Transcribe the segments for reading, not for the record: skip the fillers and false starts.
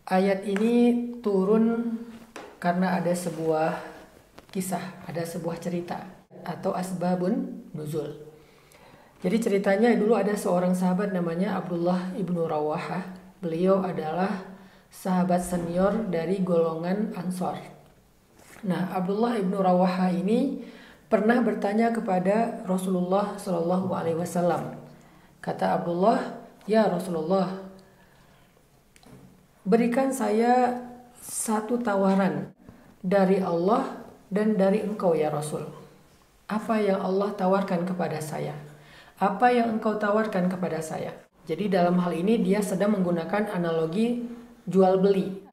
Ayat ini turun karena ada sebuah kisah, ada sebuah cerita atau asbabun nuzul. Jadi ceritanya dulu ada seorang sahabat namanya Abdullah ibnu Rawahah. Beliau adalah sahabat senior dari golongan Ansor. Nah, Abdullah ibnu Rawahah ini pernah bertanya kepada Rasulullah Shallallahu Alaihi Wasallam. Kata Abdullah, ya Rasulullah, berikan saya satu tawaran dari Allah dan dari engkau ya Rasul. Apa yang Allah tawarkan kepada saya? Apa yang engkau tawarkan kepada saya? Jadi dalam hal ini dia sedang menggunakan analogi jual beli.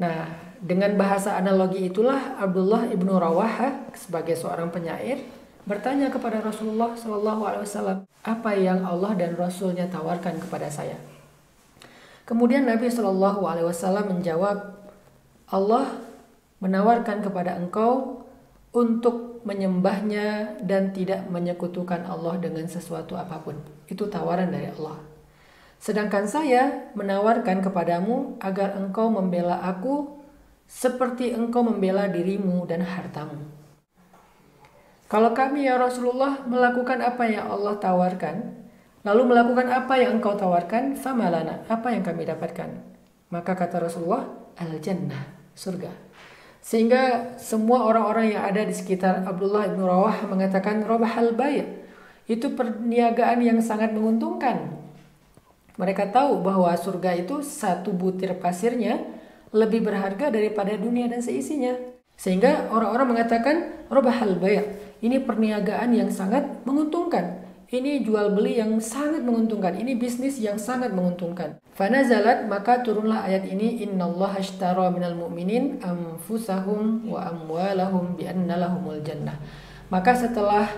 Nah, dengan bahasa analogi itulah Abdullah ibnu Rawahah sebagai seorang penyair bertanya kepada Rasulullah Shallallahu Alaihi Wasallam, apa yang Allah dan Rasulnya tawarkan kepada saya? Kemudian Nabi Shallallahu Alaihi Wasallam menjawab, Allah menawarkan kepada engkau untuk menyembahnya dan tidak menyekutukan Allah dengan sesuatu apapun. Itu tawaran dari Allah. Sedangkan saya menawarkan kepadamu agar engkau membela aku seperti engkau membela dirimu dan hartamu. Kalau kami ya Rasulullah melakukan apa yang Allah tawarkan, lalu melakukan apa yang engkau tawarkan, famalana, apa yang kami dapatkan? Maka kata Rasulullah, al-jannah, surga. Sehingga semua orang-orang yang ada di sekitar Abdullah ibnu Rawahah mengatakan, robahal bay', itu perniagaan yang sangat menguntungkan. Mereka tahu bahwa surga itu satu butir pasirnya lebih berharga daripada dunia dan seisinya. Sehingga orang-orang mengatakan, robahal bay', ini perniagaan yang sangat menguntungkan. Ini jual beli yang sangat menguntungkan. Ini bisnis yang sangat menguntungkan. Fanazalat, maka turunlah ayat ini, innallaha ashtara minal mu'minin anfusahum wa amwalahum bi'anna lahumul jannah. Maka setelah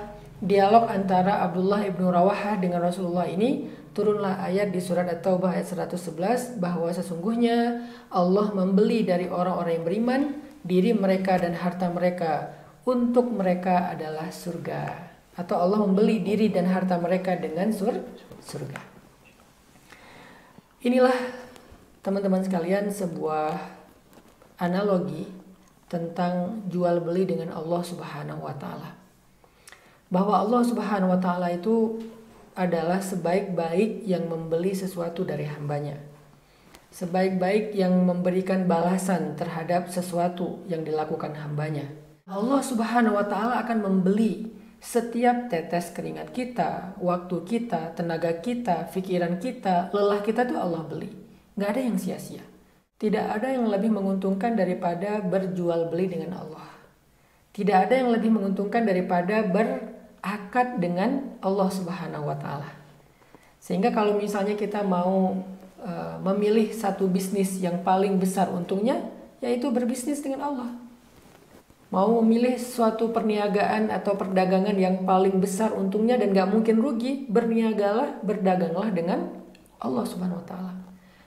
dialog antara Abdullah ibnu Rawahah dengan Rasulullah ini, turunlah ayat di surat At-Taubah ayat 111 bahwa sesungguhnya Allah membeli dari orang-orang yang beriman diri mereka dan harta mereka, untuk mereka adalah surga. Atau Allah membeli diri dan harta mereka dengan surga. Inilah teman-teman sekalian sebuah analogi tentang jual beli dengan Allah Subhanahu wa taala. Bahwa Allah Subhanahu wa taala itu adalah sebaik-baik yang membeli sesuatu dari hambanya. Sebaik-baik yang memberikan balasan terhadap sesuatu yang dilakukan hambanya. Allah Subhanahu wa taala akan membeli setiap tetes keringat kita, waktu kita, tenaga kita, pikiran kita, lelah kita tuh Allah beli. Gak ada yang sia-sia. Tidak ada yang lebih menguntungkan daripada berjual beli dengan Allah. Tidak ada yang lebih menguntungkan daripada berakad dengan Allah Subhanahu wa taala. Sehingga kalau misalnya kita mau memilih satu bisnis yang paling besar untungnya, yaitu berbisnis dengan Allah. Mau memilih suatu perniagaan atau perdagangan yang paling besar untungnya dan gak mungkin rugi, berniagalah, berdaganglah dengan Allah Subhanahu wa taala.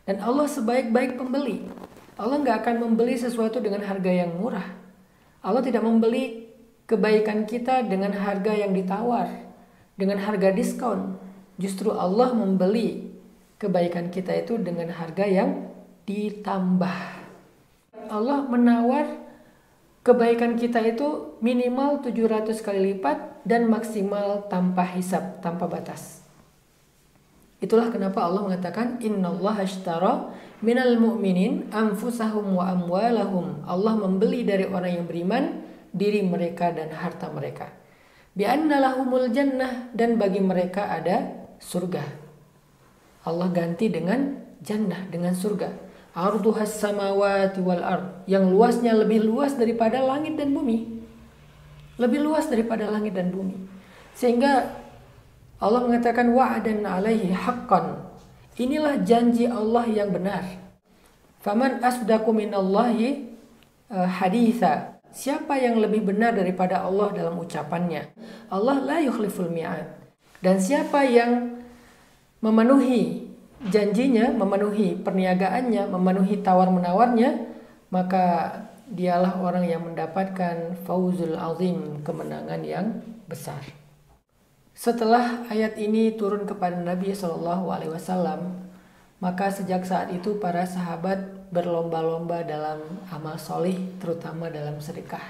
Dan Allah sebaik-baik pembeli. Allah gak akan membeli sesuatu dengan harga yang murah. Allah tidak membeli kebaikan kita dengan harga yang ditawar, dengan harga diskon. Justru Allah membeli kebaikan kita itu dengan harga yang ditambah. Allah menawar kebaikan kita itu minimal 700 kali lipat dan maksimal tanpa hisab, tanpa batas. Itulah kenapa Allah mengatakan innallaha ashtara minal mu'minin anfusahum wa amwalahum. Allah membeli dari orang yang beriman diri mereka dan harta mereka. Bi'anna lahumul jannah, dan bagi mereka ada surga. Allah ganti dengan jannah, dengan surga. Arduhas samawati wal ard, yang luasnya lebih luas daripada langit dan bumi. Lebih luas daripada langit dan bumi. Sehingga Allah mengatakan wa'adan 'alaihi haqqan. Inilah janji Allah yang benar. Faman asdaqu minallahi haditha. Siapa yang lebih benar daripada Allah dalam ucapannya? Allah la yukhliful mi'ad. Dan siapa yang memenuhi janjinya, memenuhi perniagaannya, memenuhi tawar-menawarnya, maka dialah orang yang mendapatkan fauzul azim, kemenangan yang besar. Setelah ayat ini turun kepada Nabi SAW, Maka sejak saat itu para sahabat berlomba-lomba dalam amal solih, terutama dalam sedekah.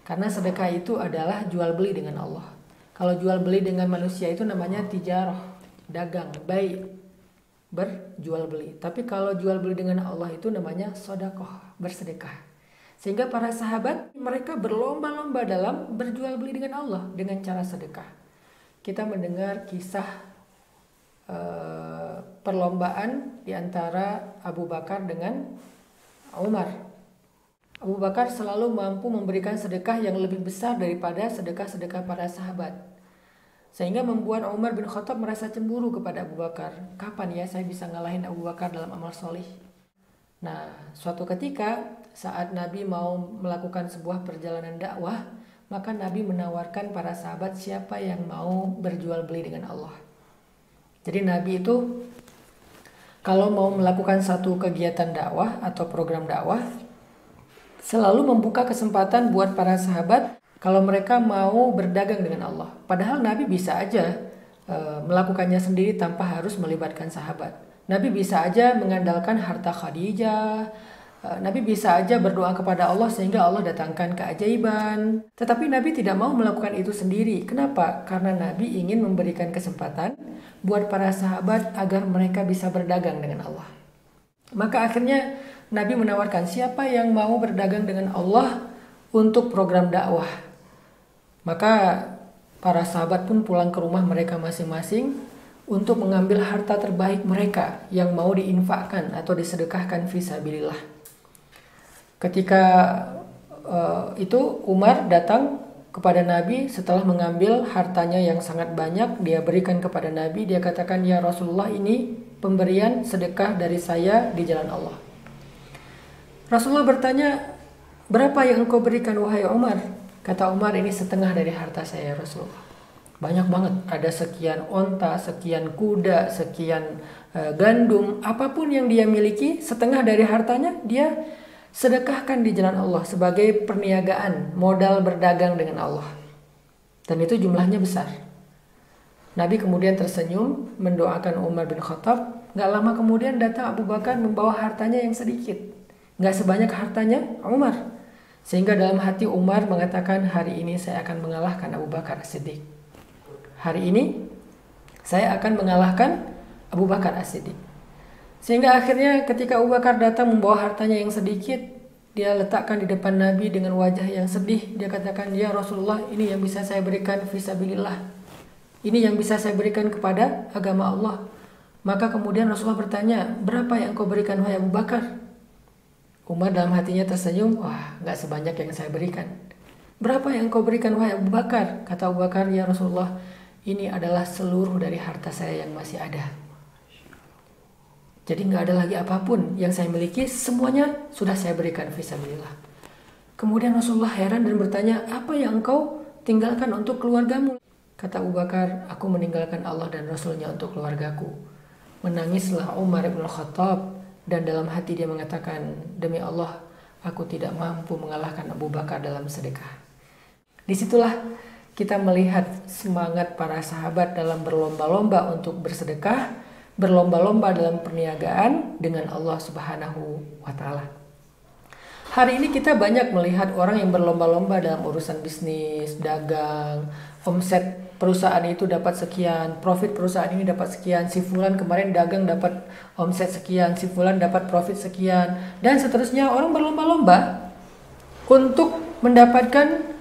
Karena sedekah itu adalah jual beli dengan Allah. Kalau jual beli dengan manusia itu namanya tijarah, dagang, baik, berjual beli. Tapi kalau jual beli dengan Allah itu namanya sodakoh, bersedekah. Sehingga para sahabat mereka berlomba-lomba dalam berjual beli dengan Allah dengan cara sedekah. Kita mendengar kisah perlombaan di antara Abu Bakar dengan Umar. Abu Bakar selalu mampu memberikan sedekah yang lebih besar daripada sedekah-sedekah para sahabat. Sehingga membuat Umar bin Khattab merasa cemburu kepada Abu Bakar. Kapan ya saya bisa ngalahin Abu Bakar dalam amal solih? Nah, suatu ketika saat Nabi mau melakukan sebuah perjalanan dakwah, maka Nabi menawarkan para sahabat siapa yang mau berjual beli dengan Allah. Jadi Nabi itu kalau mau melakukan satu kegiatan dakwah atau program dakwah, selalu membuka kesempatan buat para sahabat kalau mereka mau berdagang dengan Allah. Padahal Nabi bisa aja melakukannya sendiri tanpa harus melibatkan sahabat. Nabi bisa aja mengandalkan harta Khadijah. Nabi bisa aja berdoa kepada Allah sehingga Allah datangkan keajaiban. Tetapi Nabi tidak mau melakukan itu sendiri. Kenapa? Karena Nabi ingin memberikan kesempatan buat para sahabat agar mereka bisa berdagang dengan Allah. Maka akhirnya Nabi menawarkan siapa yang mau berdagang dengan Allah untuk program dakwah. Maka para sahabat pun pulang ke rumah mereka masing-masing untuk mengambil harta terbaik mereka yang mau diinfakkan atau disedekahkan fisabilillah. Ketika itu Umar datang kepada Nabi setelah mengambil hartanya yang sangat banyak, dia berikan kepada Nabi. Dia katakan, ya Rasulullah, ini pemberian sedekah dari saya di jalan Allah. Rasulullah bertanya, berapa yang engkau berikan wahai Umar? Kata Umar, ini setengah dari harta saya Rasulullah. Banyak banget, ada sekian onta, sekian kuda, sekian gandum, apapun yang dia miliki, setengah dari hartanya dia sedekahkan di jalan Allah sebagai perniagaan, modal berdagang dengan Allah. Dan itu jumlahnya besar. Nabi kemudian tersenyum mendoakan Umar bin Khattab. Gak lama kemudian datang Abu Bakar membawa hartanya yang sedikit, gak sebanyak hartanya Umar. Sehingga dalam hati Umar mengatakan, hari ini saya akan mengalahkan Abu Bakar As-Siddiq. Hari ini saya akan mengalahkan Abu Bakar As-Siddiq. Sehingga akhirnya ketika Abu Bakar datang membawa hartanya yang sedikit, dia letakkan di depan Nabi dengan wajah yang sedih. Dia katakan, ya Rasulullah, ini yang bisa saya berikan fisabilillah. Ini yang bisa saya berikan kepada agama Allah. Maka kemudian Rasulullah bertanya, berapa yang kau berikan wahai Abu Bakar? Umar dalam hatinya tersenyum, wah, gak sebanyak yang saya berikan. Berapa yang kau berikan wahai Abu Bakar? Kata Abu Bakar, ya Rasulullah, ini adalah seluruh dari harta saya yang masih ada. Jadi nggak ada lagi apapun yang saya miliki, semuanya sudah saya berikan fisabilillah. Kemudian Rasulullah heran dan bertanya, apa yang engkau tinggalkan untuk keluargamu? Kata Abu Bakar, aku meninggalkan Allah dan Rasulnya untuk keluargaku. Menangislah Umar bin Khattab dan dalam hati dia mengatakan, demi Allah, aku tidak mampu mengalahkan Abu Bakar dalam sedekah. Disitulah kita melihat semangat para sahabat dalam berlomba-lomba untuk bersedekah, berlomba-lomba dalam perniagaan dengan Allah Subhanahu wa Ta'ala. Hari ini kita banyak melihat orang yang berlomba-lomba dalam urusan bisnis, dagang, omset perusahaan itu dapat sekian, profit perusahaan ini dapat sekian, si fulan kemarin dagang dapat omset sekian, si fulan dapat profit sekian, dan seterusnya. Orang berlomba-lomba untuk mendapatkan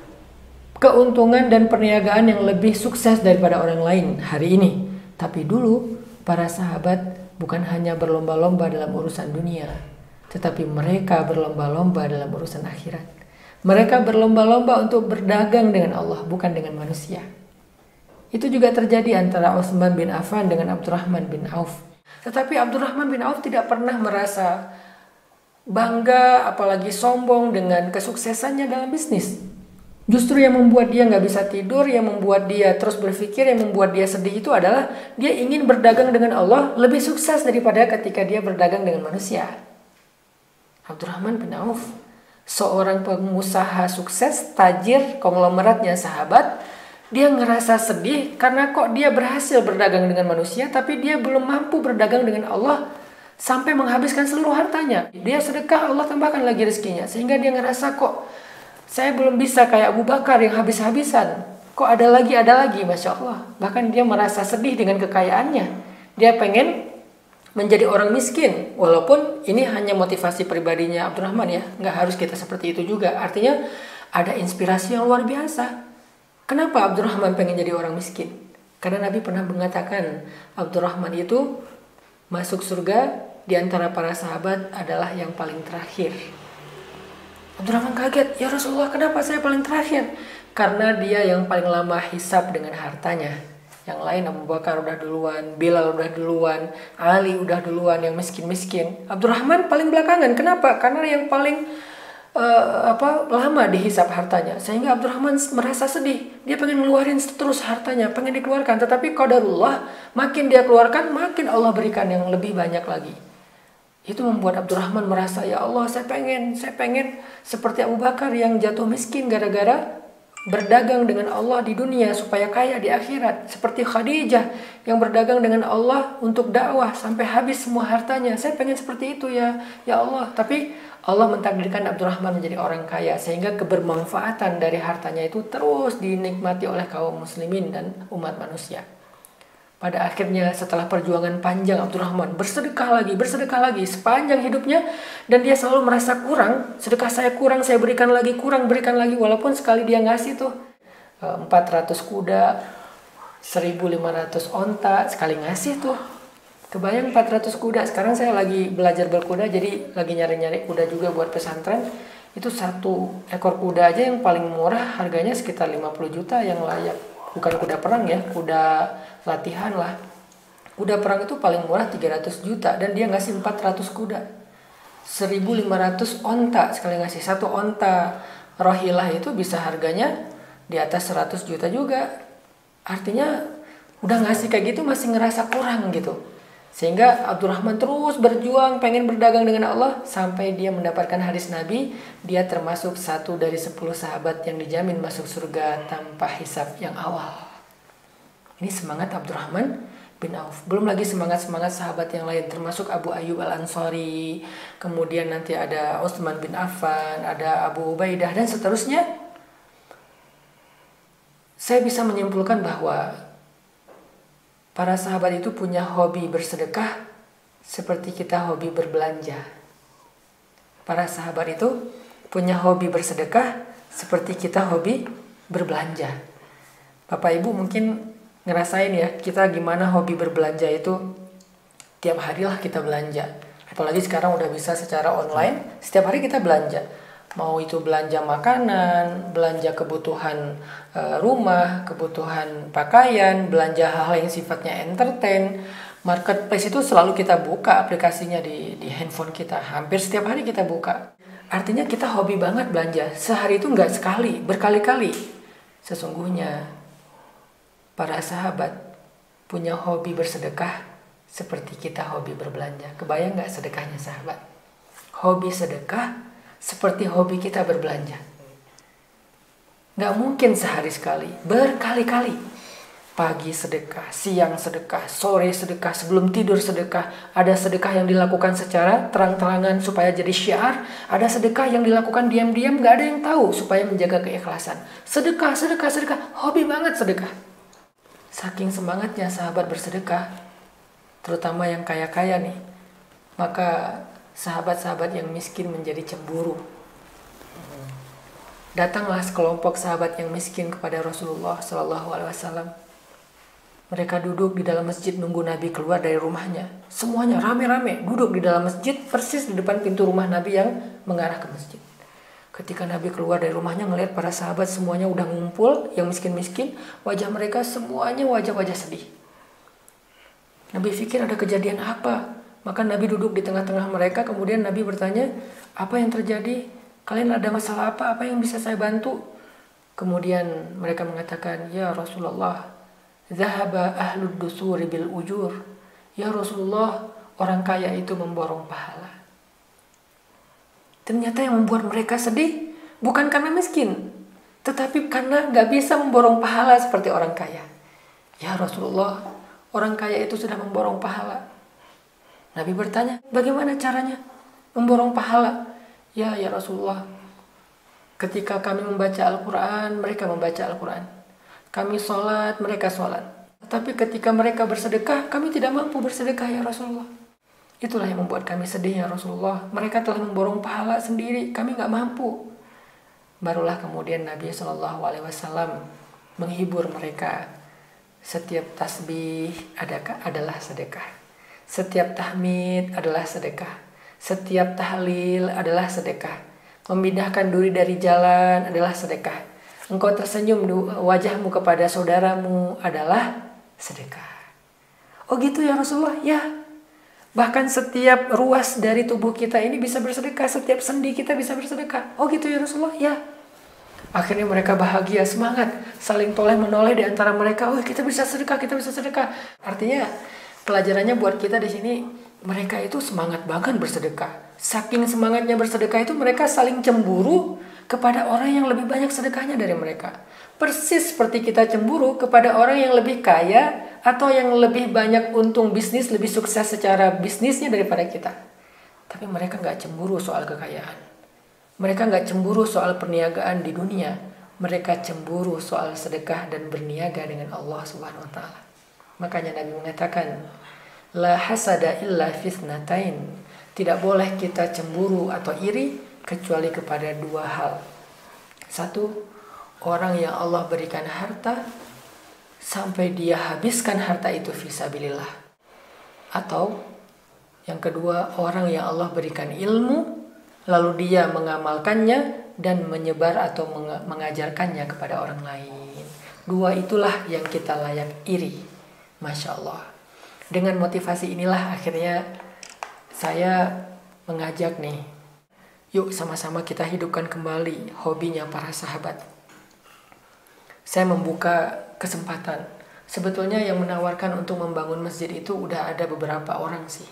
keuntungan dan perniagaan yang lebih sukses daripada orang lain hari ini. Tapi dulu para sahabat bukan hanya berlomba-lomba dalam urusan dunia, tetapi mereka berlomba-lomba dalam urusan akhirat. Mereka berlomba-lomba untuk berdagang dengan Allah, bukan dengan manusia. Itu juga terjadi antara Utsman bin Affan dengan Abdurrahman bin Auf. Tetapi Abdurrahman bin Auf tidak pernah merasa bangga, apalagi sombong dengan kesuksesannya dalam bisnis. Justru yang membuat dia nggak bisa tidur, yang membuat dia terus berpikir, yang membuat dia sedih itu adalah dia ingin berdagang dengan Allah lebih sukses daripada ketika dia berdagang dengan manusia. Abdurrahman bin Auf, seorang pengusaha sukses, tajir, konglomeratnya sahabat, Dia ngerasa sedih karena kok dia berhasil berdagang dengan manusia, tapi dia belum mampu berdagang dengan Allah sampai menghabiskan seluruh hartanya. Dia sedekah, Allah tambahkan lagi rezekinya. Sehingga dia ngerasa kok saya belum bisa kayak Abu Bakar yang habis-habisan. Kok ada lagi, Masya Allah. Bahkan dia merasa sedih dengan kekayaannya. Dia pengen menjadi orang miskin. Walaupun ini hanya motivasi pribadinya Abdurrahman ya. Nggak harus kita seperti itu juga. Artinya ada inspirasi yang luar biasa. Kenapa Abdurrahman pengen jadi orang miskin? Karena Nabi pernah mengatakan Abdurrahman itu masuk surga di antara para sahabat adalah yang paling terakhir. Abdurrahman kaget, ya Rasulullah kenapa saya paling terakhir? Karena dia yang paling lama hisab dengan hartanya. Yang lain Abu Bakar udah duluan, Bilal udah duluan, Ali udah duluan yang miskin-miskin. Abdurrahman paling belakangan. Kenapa? Karena yang paling lama dihisab hartanya. Sehingga Abdurrahman merasa sedih. Dia pengen ngeluarin terus hartanya, pengen dikeluarkan. Tetapi qadarullah, makin dia keluarkan, makin Allah berikan yang lebih banyak lagi. Itu membuat Abdurrahman merasa, ya Allah saya pengen seperti Abu Bakar yang jatuh miskin gara-gara berdagang dengan Allah di dunia supaya kaya di akhirat. Seperti Khadijah yang berdagang dengan Allah untuk dakwah sampai habis semua hartanya. Saya pengen seperti itu ya Allah. Tapi Allah mentakdirkan Abdurrahman menjadi orang kaya sehingga kebermanfaatan dari hartanya itu terus dinikmati oleh kaum muslimin dan umat manusia. Pada akhirnya setelah perjuangan panjang Abdurrahman bersedekah lagi sepanjang hidupnya, dan dia selalu merasa kurang. Sedekah saya kurang, saya berikan lagi, kurang, berikan lagi. Walaupun sekali dia ngasih tuh 400 kuda, 1.500 onta, sekali ngasih tuh. Kebayang 400 kuda. Sekarang saya lagi belajar berkuda, jadi lagi nyari-nyari kuda juga buat pesantren. Itu satu ekor kuda aja yang paling murah harganya sekitar 50 juta yang layak. Bukan kuda perang ya, kuda latihan lah. Kuda perang itu paling murah 300 juta dan dia ngasih 400 kuda. 1.500 onta sekali ngasih. Satu onta rohilah itu bisa harganya di atas 100 juta juga. Artinya udah ngasih kayak gitu masih ngerasa kurang gitu. Sehingga Abdurrahman terus berjuang pengen berdagang dengan Allah sampai dia mendapatkan hadis Nabi. Dia termasuk satu dari 10 sahabat yang dijamin masuk surga tanpa hisab yang awal. Ini semangat Abdurrahman bin Auf. Belum lagi semangat-semangat sahabat yang lain termasuk Abu Ayyub Al-Ansari. Kemudian nanti ada Utsman bin Affan, ada Abu Ubaidah dan seterusnya. Saya bisa menyimpulkan bahwa para sahabat itu punya hobi bersedekah seperti kita hobi berbelanja. Para sahabat itu punya hobi bersedekah seperti kita hobi berbelanja. Bapak Ibu mungkin ngerasain ya, kita gimana hobi berbelanja itu tiap hari lah kita belanja. Apalagi sekarang udah bisa secara online, setiap hari kita belanja. Mau itu belanja makanan, belanja kebutuhan rumah, kebutuhan pakaian, belanja hal-hal yang sifatnya entertain. Marketplace itu selalu kita buka aplikasinya di handphone kita. Hampir setiap hari kita buka. Artinya kita hobi banget belanja. Sehari itu nggak sekali, berkali-kali. Sesungguhnya para sahabat punya hobi bersedekah seperti kita hobi berbelanja. Kebayang nggak sedekahnya sahabat? Hobi sedekah seperti hobi kita berbelanja. Gak mungkin sehari sekali, berkali-kali. Pagi sedekah, siang sedekah, sore sedekah, sebelum tidur sedekah. Ada sedekah yang dilakukan secara terang-terangan supaya jadi syiar. Ada sedekah yang dilakukan diam-diam, gak ada yang tahu supaya menjaga keikhlasan. Sedekah, sedekah, sedekah, hobi banget sedekah. Saking semangatnya sahabat bersedekah, terutama yang kaya-kaya nih, maka sahabat-sahabat yang miskin menjadi cemburu. Datanglah sekelompok sahabat yang miskin kepada Rasulullah SAW. Mereka duduk di dalam masjid nunggu Nabi keluar dari rumahnya. Semuanya rame-rame duduk di dalam masjid persis di depan pintu rumah Nabi yang mengarah ke masjid. Ketika Nabi keluar dari rumahnya ngelihat para sahabat semuanya udah ngumpul, yang miskin-miskin, wajah mereka semuanya wajah-wajah sedih. Nabi pikir ada kejadian apa? Maka Nabi duduk di tengah-tengah mereka, kemudian Nabi bertanya, apa yang terjadi? Kalian ada masalah apa? Apa yang bisa saya bantu? Kemudian mereka mengatakan, ya Rasulullah, zahaba ahlud dusuri bil ujur. Ya Rasulullah, orang kaya itu memborong pahala. Ternyata yang membuat mereka sedih bukan karena miskin, Tetapi karena nggak bisa memborong pahala seperti orang kaya. Ya Rasulullah, orang kaya itu sudah memborong pahala. Nabi bertanya, bagaimana caranya memborong pahala? Ya Rasulullah, ketika kami membaca Al-Quran, mereka membaca Al-Quran. Kami sholat, mereka sholat. Tapi ketika mereka bersedekah, kami tidak mampu bersedekah ya Rasulullah. Itulah yang membuat kami sedih ya Rasulullah. Mereka telah memborong pahala sendiri, kami nggak mampu. Barulah kemudian Nabi SAW menghibur mereka. Setiap tasbih adalah sedekah. Setiap tahmid adalah sedekah. Setiap tahlil adalah sedekah. Memindahkan duri dari jalan adalah sedekah. Engkau tersenyum wajahmu kepada saudaramu adalah sedekah. Oh gitu ya Rasulullah? Ya. Bahkan setiap ruas dari tubuh kita ini bisa bersedekah. Setiap sendi kita bisa bersedekah. Oh gitu ya Rasulullah? Ya. Akhirnya mereka bahagia, semangat, saling toleh menoleh di antara mereka. Oh kita bisa sedekah, kita bisa sedekah. Artinya pelajarannya buat kita di sini, mereka itu semangat banget bersedekah. Saking semangatnya bersedekah itu mereka saling cemburu kepada orang yang lebih banyak sedekahnya dari mereka. Persis seperti kita cemburu kepada orang yang lebih kaya atau yang lebih banyak untung bisnis, lebih sukses secara bisnisnya daripada kita. Tapi mereka nggak cemburu soal kekayaan. Mereka nggak cemburu soal perniagaan di dunia. Mereka cemburu soal sedekah dan berniaga dengan Allah Subhanahu Wa Taala. Makanya Nabi mengatakan, la hasada illa fitnatain. Tidak boleh kita cemburu atau iri kecuali kepada dua hal. Satu, orang yang Allah berikan harta sampai dia habiskan harta itu fisabilillah. Atau yang kedua, orang yang Allah berikan ilmu lalu dia mengamalkannya dan menyebar atau mengajarkannya kepada orang lain. Dua itulah yang kita layak iri. Masya Allah. Dengan motivasi inilah akhirnya saya mengajak nih, yuk sama-sama kita hidupkan kembali hobinya para sahabat. Saya membuka kesempatan. Sebetulnya yang menawarkan untuk membangun masjid itu udah ada beberapa orang sih.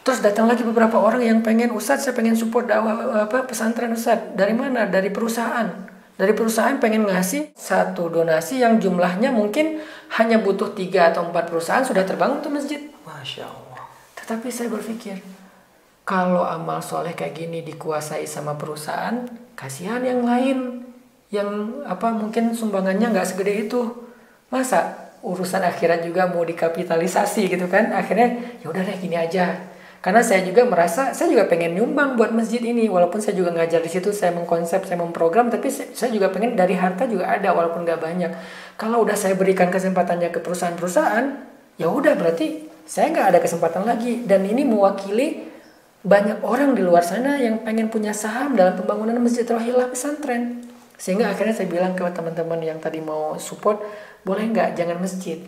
Terus datang lagi beberapa orang yang pengen, Ustadz saya pengen support dakwah pesantren Ustadz. Dari mana? Dari perusahaan. Dari perusahaan pengen ngasih satu donasi yang jumlahnya mungkin hanya butuh 3 atau 4 perusahaan sudah terbangun tuh masjid. Masya Allah. Tetapi saya berpikir, kalau amal soleh kayak gini dikuasai sama perusahaan, kasihan yang lain. Yang mungkin sumbangannya nggak segede itu. Masa urusan akhirat juga mau dikapitalisasi gitu kan? Akhirnya ya udah deh gini aja. Karena saya juga merasa, saya juga pengen nyumbang buat masjid ini. Walaupun saya juga ngajar di situ, saya mengkonsep, saya memprogram, tapi saya juga pengen dari harta juga ada, walaupun nggak banyak. Kalau udah saya berikan kesempatannya ke perusahaan-perusahaan, ya udah berarti saya nggak ada kesempatan lagi. Dan ini mewakili banyak orang di luar sana yang pengen punya saham dalam pembangunan Masjid Rohillah pesantren. Sehingga akhirnya saya bilang ke teman-teman yang tadi mau support, boleh nggak jangan masjid.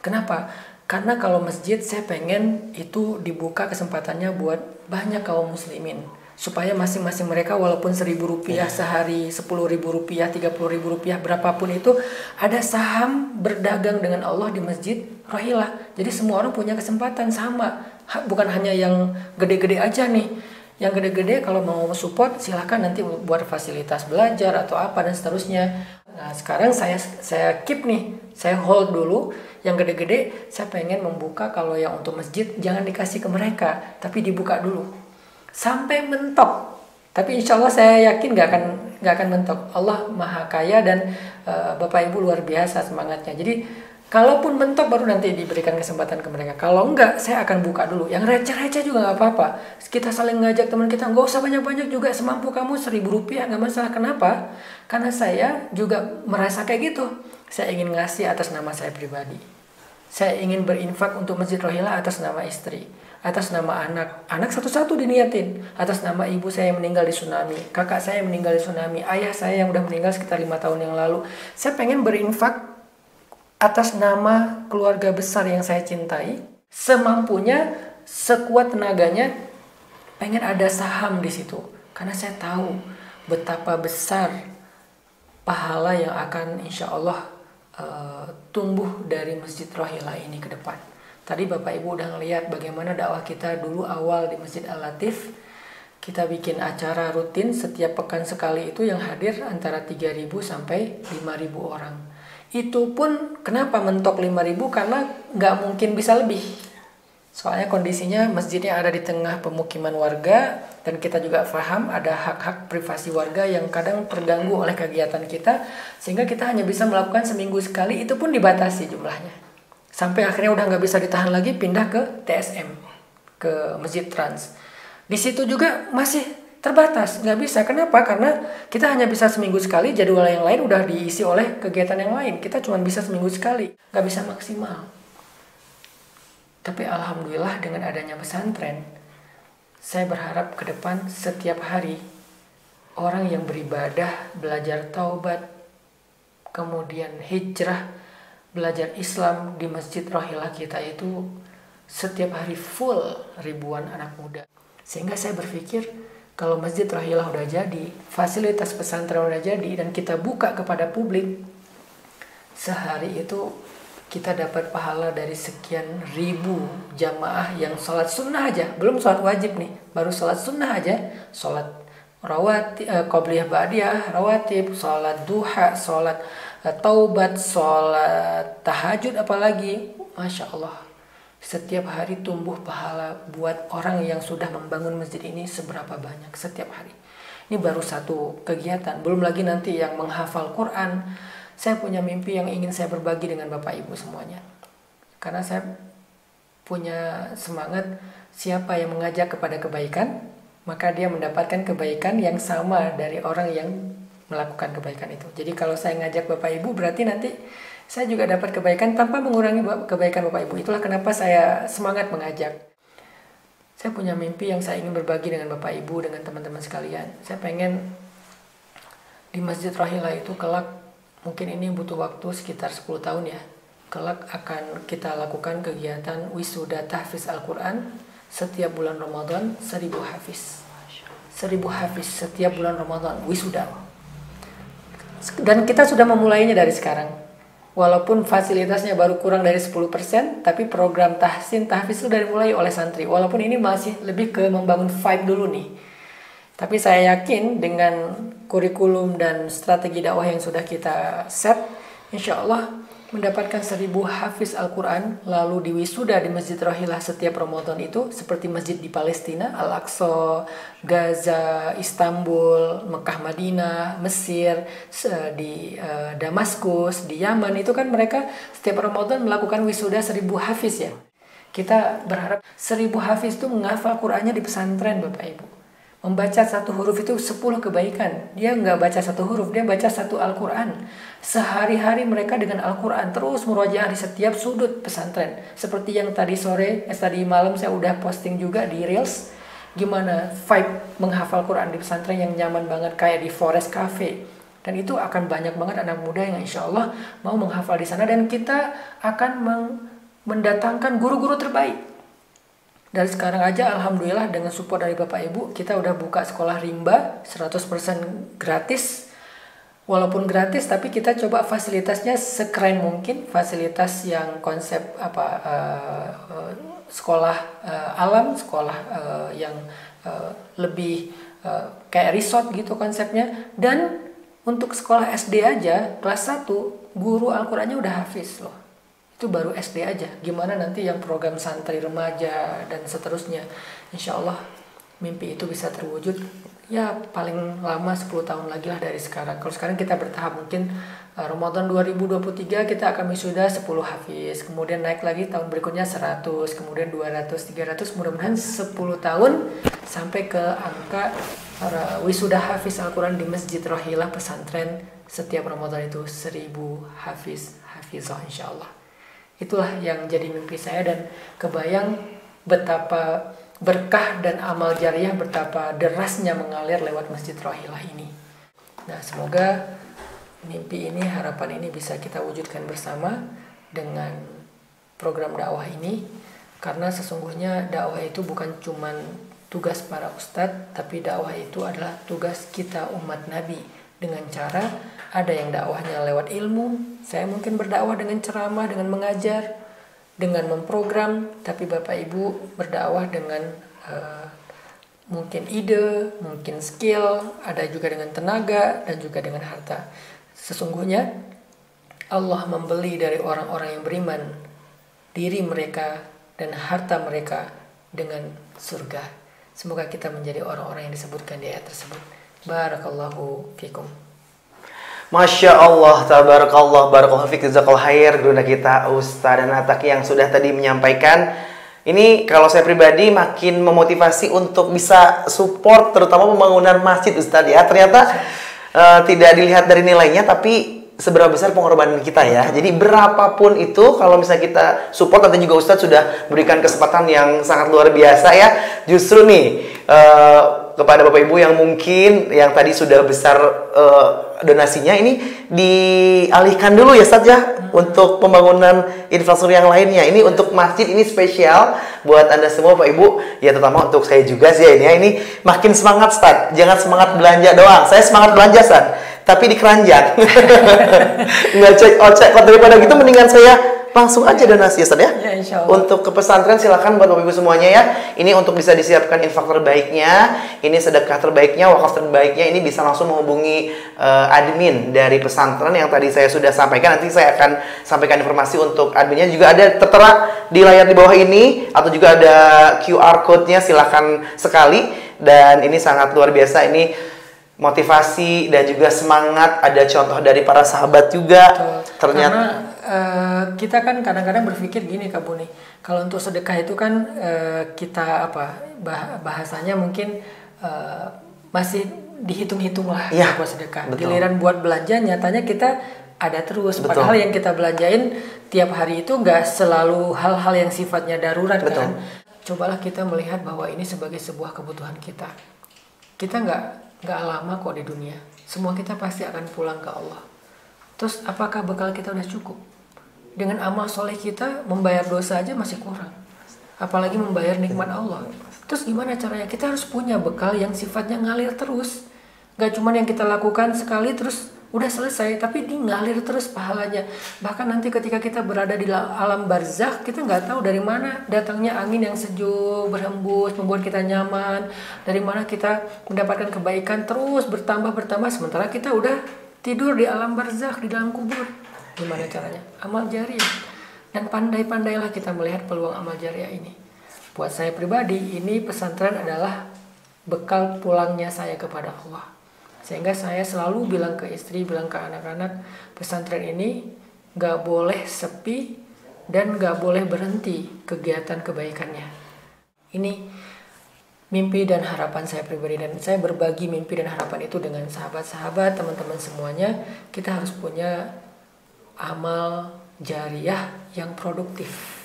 Kenapa? Karena kalau masjid saya pengen itu dibuka kesempatannya buat banyak kaum muslimin. Supaya masing-masing mereka walaupun Rp1.000 sehari, Rp10.000, Rp30.000, berapapun itu, ada saham berdagang dengan Allah di Masjid Rohillah. Jadi semua orang punya kesempatan sama. Bukan hanya yang gede-gede aja nih. Yang gede-gede kalau mau support silahkan nanti buat fasilitas belajar atau apa dan seterusnya. Nah sekarang saya keep nih, saya hold dulu. Yang gede-gede saya pengen membuka, kalau yang untuk masjid jangan dikasih ke mereka, tapi dibuka dulu sampai mentok. Tapi insya Allah saya yakin gak akan mentok. Allah maha kaya dan Bapak Ibu luar biasa semangatnya. Jadi kalaupun mentok baru nanti diberikan kesempatan ke mereka. Kalau enggak saya akan buka dulu. Yang receh-receh juga gak apa-apa. Kita saling ngajak teman kita, gak usah banyak-banyak juga, semampu kamu Rp1.000 gak masalah. Kenapa? Karena saya juga merasa kayak gitu. Saya ingin ngasih atas nama saya pribadi. Saya ingin berinfak untuk Masjid Rohillah atas nama istri, atas nama anak. Anak satu-satu diniatin. Atas nama ibu saya yang meninggal di tsunami, kakak saya yang meninggal di tsunami, ayah saya yang udah meninggal sekitar 5 tahun yang lalu. Saya pengen berinfak atas nama keluarga besar yang saya cintai. Semampunya, sekuat tenaganya, pengen ada saham di situ. Karena saya tahu betapa besar pahala yang akan insya Allah tumbuh dari Masjid Rohillah ini ke depan. Tadi Bapak Ibu udah ngelihat bagaimana dakwah kita dulu awal di Masjid Al-Latif. Kita bikin acara rutin setiap pekan sekali, itu yang hadir antara 3.000 sampai 5.000 orang. Itu pun kenapa mentok 5.000, karena nggak mungkin bisa lebih. Soalnya kondisinya masjidnya ada di tengah pemukiman warga, dan kita juga paham ada hak-hak privasi warga yang kadang terganggu oleh kegiatan kita, sehingga kita hanya bisa melakukan seminggu sekali, itu pun dibatasi jumlahnya. Sampai akhirnya udah nggak bisa ditahan lagi, pindah ke TSM, ke Masjid Trans. Di situ juga masih terbatas, nggak bisa. Kenapa? Karena kita hanya bisa seminggu sekali, jadwal yang lain udah diisi oleh kegiatan yang lain. Kita cuma bisa seminggu sekali, nggak bisa maksimal. Tapi alhamdulillah dengan adanya pesantren, saya berharap ke depan setiap hari orang yang beribadah, belajar taubat, kemudian hijrah, belajar Islam di Masjid Rohilah kita itu setiap hari full ribuan anak muda. Sehingga saya berpikir kalau Masjid Rohilah udah jadi, fasilitas pesantren udah jadi, dan kita buka kepada publik, sehari itu kita dapat pahala dari sekian ribu jamaah yang sholat sunnah aja, belum sholat wajib nih, baru sholat sunnah aja, sholat rawatib, qobliyah ba'diyah, rawatib, sholat duha, sholat taubat, sholat tahajud, apalagi, Masya Allah. Setiap hari tumbuh pahala buat orang yang sudah membangun masjid ini seberapa banyak setiap hari. Ini baru satu kegiatan, belum lagi nanti yang menghafal Quran. Saya punya mimpi yang ingin saya berbagi dengan Bapak Ibu semuanya. Karena saya punya semangat, siapa yang mengajak kepada kebaikan, maka dia mendapatkan kebaikan yang sama dari orang yang melakukan kebaikan itu. Jadi kalau saya ngajak Bapak Ibu, berarti nanti saya juga dapat kebaikan tanpa mengurangi kebaikan Bapak Ibu. Itulah kenapa saya semangat mengajak. Saya punya mimpi yang saya ingin berbagi dengan Bapak Ibu, dengan teman-teman sekalian. Saya pengen di Masjid Rohilah itu kelak, mungkin ini butuh waktu sekitar 10 tahun ya, kelak akan kita lakukan kegiatan wisuda tahfiz Al-Quran setiap bulan Ramadan, 1.000 hafiz. 1.000 hafiz setiap bulan Ramadan, wisuda. Dan kita sudah memulainya dari sekarang. Walaupun fasilitasnya baru kurang dari 10%, tapi program tahsin, tahfiz sudah dimulai oleh santri. Walaupun ini masih lebih ke membangun vibe dulu nih. Tapi saya yakin dengan kurikulum dan strategi dakwah yang sudah kita set, insya Allah mendapatkan 1.000 hafiz Al-Quran, lalu diwisuda di Masjid Rohilah setiap Ramadan itu, seperti masjid di Palestina, Al-Aqsa, Gaza, Istanbul, Mekah, Madinah, Mesir, di Damaskus, di Yaman, itu kan mereka setiap Ramadan melakukan wisuda 1.000 hafiz ya. Kita berharap 1.000 hafiz itu menghafal Qurannya di pesantren Bapak Ibu. Membaca satu huruf itu 10 kebaikan. Dia nggak baca satu huruf, dia baca satu Al-Quran. Sehari-hari mereka dengan Al-Quran terus murojaah di setiap sudut pesantren. Seperti yang tadi malam saya udah posting juga di Reels. Gimana vibe menghafal Quran di pesantren yang nyaman banget, kayak di Forest Cafe. Dan itu akan banyak banget anak muda yang insya Allah mau menghafal di sana. Dan kita akan mendatangkan guru-guru terbaik. Dari sekarang aja alhamdulillah dengan support dari Bapak Ibu, kita udah buka sekolah rimba 100% gratis. Walaupun gratis, tapi kita coba fasilitasnya sekeren mungkin, fasilitas yang konsep sekolah alam, sekolah yang lebih kayak resort gitu konsepnya. Dan untuk sekolah SD aja kelas 1 guru Al-Qurannya udah hafiz loh. Itu baru SD aja. Gimana nanti yang program santri remaja dan seterusnya. Insya Allah mimpi itu bisa terwujud ya paling lama 10 tahun lagi lah dari sekarang. Kalau sekarang kita bertahap, mungkin Ramadan 2023 kita akan wisuda 10 hafiz, kemudian naik lagi tahun berikutnya 100, kemudian 200, 300, mudah-mudahan 10 tahun sampai ke angka wisuda hafiz Al-Quran di Masjid Rohilah pesantren setiap Ramadan itu 1.000 hafizah insya Allah. Itulah yang jadi mimpi saya, dan kebayang betapa berkah dan amal jariah, betapa derasnya mengalir lewat Masjid Rohilah ini. Nah, semoga mimpi ini, harapan ini bisa kita wujudkan bersama dengan program dakwah ini. Karena sesungguhnya dakwah itu bukan cuma tugas para ustadz, tapi dakwah itu adalah tugas kita umat Nabi. Dengan cara, ada yang dakwahnya lewat ilmu, saya mungkin berdakwah dengan ceramah, dengan mengajar, dengan memprogram, tapi Bapak Ibu berdakwah dengan mungkin ide, mungkin skill, ada juga dengan tenaga, dan juga dengan harta. Sesungguhnya Allah membeli dari orang-orang yang beriman diri mereka dan harta mereka dengan surga. Semoga kita menjadi orang-orang yang disebutkan di ayat tersebut. Barakallahu fikum. Masya Allah, tabarakallah, barakallahu fiik, jazakallahu khair. Guna kita Ustaz dan Ataki yang sudah tadi menyampaikan. Ini kalau saya pribadi makin memotivasi untuk bisa support terutama pembangunan masjid Ustaz ya. Ternyata tidak dilihat dari nilainya tapi seberapa besar pengorbanan kita ya. Jadi berapapun itu kalau misalnya kita support, nanti juga Ustadz sudah berikan kesempatan yang sangat luar biasa ya. Justru nih kepada Bapak Ibu yang mungkin yang tadi sudah besar donasinya, ini dialihkan dulu ya Ustadz ya untuk pembangunan infrastruktur yang lainnya. Ini untuk masjid, ini spesial buat Anda semua Pak Ibu. Ya terutama untuk saya juga sih ya ini ya. Ini makin semangat Ustadz. Jangan semangat belanja doang. Saya semangat belanja Ustadz, tapi di keranjang. Nggak cek daripada gitu mendingan saya langsung aja donasi ya Ustaz ya. Ya, insya Allah. Untuk ke pesantren silakan buat Bapak Ibu semuanya ya. Ini untuk bisa disiapkan infak terbaiknya, ini sedekah terbaiknya, wakaf terbaiknya, ini bisa langsung menghubungi admin dari pesantren yang tadi saya sudah sampaikan. Nanti saya akan sampaikan informasi untuk adminnya, juga ada tertera di layar di bawah ini, atau juga ada QR code-nya, silakan sekali. Dan ini sangat luar biasa, ini motivasi dan juga semangat. Ada contoh dari para sahabat juga. Ternyata karena kita kan kadang-kadang berpikir gini Kak Buni, kalau untuk sedekah itu kan kita bahasanya mungkin masih dihitung-hitung lah ya, buat sedekah. Betul. Giliran buat belanja nyatanya kita ada terus. Betul. Padahal yang kita belanjain tiap hari itu nggak selalu hal-hal yang sifatnya darurat. Betul. Kan. Cobalah kita melihat bahwa ini sebagai sebuah kebutuhan kita. Kita nggak lama kok di dunia. Semua kita pasti akan pulang ke Allah. Terus apakah bekal kita udah cukup? Dengan amal soleh kita membayar dosa aja masih kurang. Apalagi membayar nikmat Allah. Terus gimana caranya? Kita harus punya bekal yang sifatnya ngalir terus. Gak cuma yang kita lakukan sekali terus udah selesai, tapi ini ngalir terus pahalanya. Bahkan nanti ketika kita berada di alam barzakh, kita nggak tahu dari mana datangnya angin yang sejuk berhembus membuat kita nyaman, dari mana kita mendapatkan kebaikan terus bertambah, sementara kita udah tidur di alam barzakh, di dalam kubur. Gimana caranya? Amal jariah. Dan pandai-pandailah kita melihat peluang amal jariah ini. Buat saya pribadi, ini pesantren adalah bekal pulangnya saya kepada Allah. Sehingga saya selalu bilang ke istri, bilang ke anak-anak, pesantren ini gak boleh sepi dan gak boleh berhenti kegiatan kebaikannya. Ini mimpi dan harapan saya pribadi, dan saya berbagi mimpi dan harapan itu dengan sahabat-sahabat, teman-teman semuanya. Kita harus punya amal jariah yang produktif.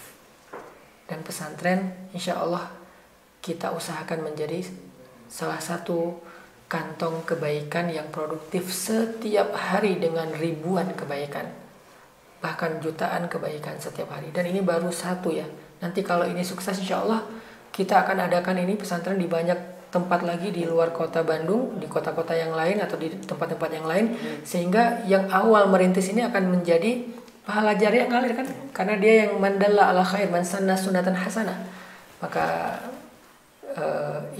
Dan pesantren insya Allah kita usahakan menjadi salah satu kantong kebaikan yang produktif setiap hari dengan ribuan kebaikan, bahkan jutaan kebaikan setiap hari. Dan ini baru satu ya. Nanti kalau ini sukses insya Allah kita akan adakan ini pesantren di banyak tempat lagi di luar kota Bandung, di kota-kota yang lain atau di tempat-tempat yang lain, sehingga yang awal merintis ini akan menjadi pahala jariah ngalir kan, karena dia yang mandalla ala khair man sanna sunatan hasanah. Maka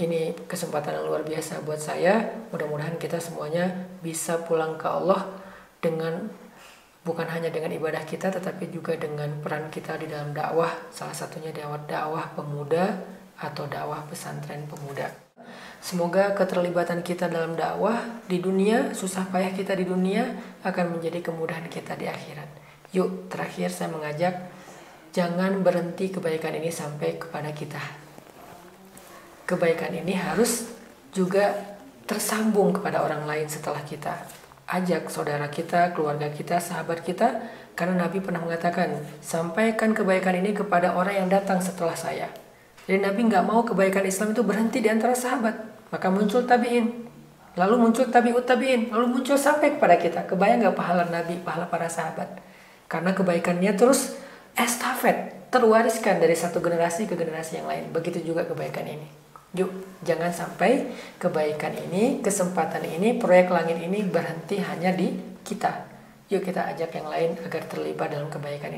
ini kesempatan yang luar biasa buat saya. Mudah-mudahan kita semuanya bisa pulang ke Allah dengan bukan hanya dengan ibadah kita, tetapi juga dengan peran kita di dalam dakwah. Salah satunya dakwah pemuda atau dakwah pesantren pemuda. Semoga keterlibatan kita dalam dakwah di dunia, susah payah kita di dunia, akan menjadi kemudahan kita di akhirat. Yuk, terakhir saya mengajak, jangan berhenti kebaikan ini sampai kepada kita. Kebaikan ini harus juga tersambung kepada orang lain setelah kita. Ajak saudara kita, keluarga kita, sahabat kita. Karena Nabi pernah mengatakan, sampaikan kebaikan ini kepada orang yang datang setelah saya. Jadi Nabi nggak mau kebaikan Islam itu berhenti di antara sahabat. Maka muncul tabi'in. Lalu muncul tabi'ut tabi'in. Lalu muncul sampai kepada kita. Kebayang nggak pahala Nabi, pahala para sahabat? Karena kebaikannya terus estafet, terwariskan dari satu generasi ke generasi yang lain. Begitu juga kebaikan ini. Yuk, jangan sampai kebaikan ini, kesempatan ini, proyek langit ini berhenti hanya di kita. Yuk kita ajak yang lain agar terlibat dalam kebaikan ini.